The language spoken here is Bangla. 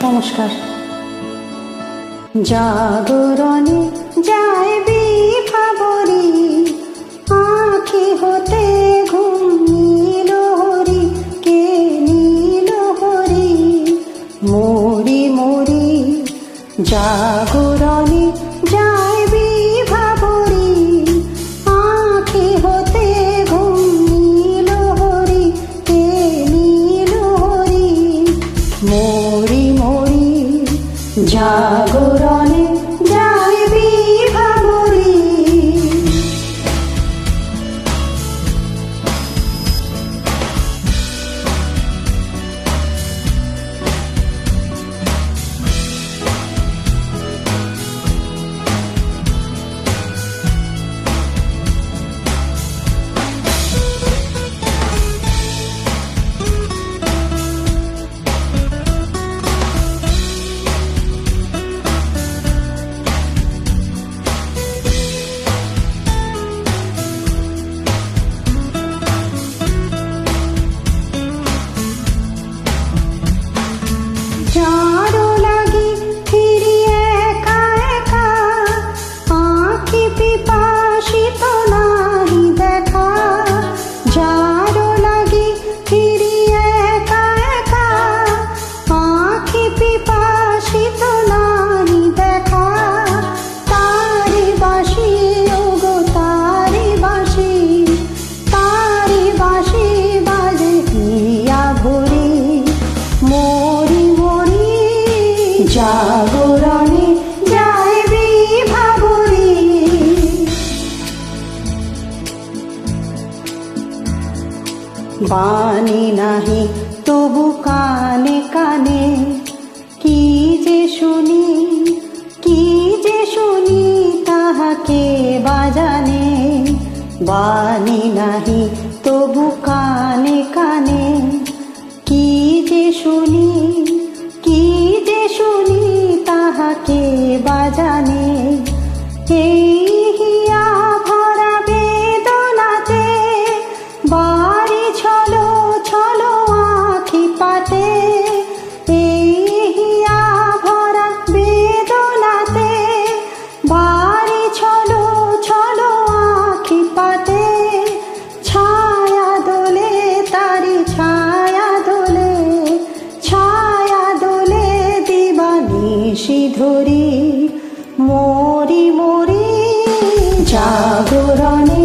নমস্কার। জাগরণে যায় বিভাবরী, আঁখি হতে ঘুম নীল হরি, কে নীল হরি মরি মরি। জাগরণে যায় বিভাবরী, আঁখি হতে ঘুম নীল হরি, কে নীল হরি মরি মরি। জাগরণে যায় বিভাবরী। যারো লাগি ফিরি একা একা, আঁখি পিপাসিত নাহি দেখা। যারো লাগি ফিরি একা একা, আঁখি পিপাসিত নাহি দেখা। তারি বাঁশি ওগো তারি বাঁশি, তারি বাঁশি বাজে হিয়া ভরি মরি মরি। জাগরণে যায় বিভাবরী। বাণী নাহি তবু কানে কানে, কি যে শুনি কি যে শুনি তাহাকে বাজানে। বাণী নাহি তবু কানে কানে, কি যে শুনি কি যে শুনি তাহাকে বাজানে। এই হিয়া ভরা বেদনাতে বাড়ি ছলো ছলো আঁখি পাতে। এই হিয়া ভরা বেদনাতে বাড়ি ছলো ছলো আঁখি পাতে। ছায়া দোলে তারি ছায়া দোলে, ছায়া দোলে দিবানিশি ধরি মরি মরি। জাগরণে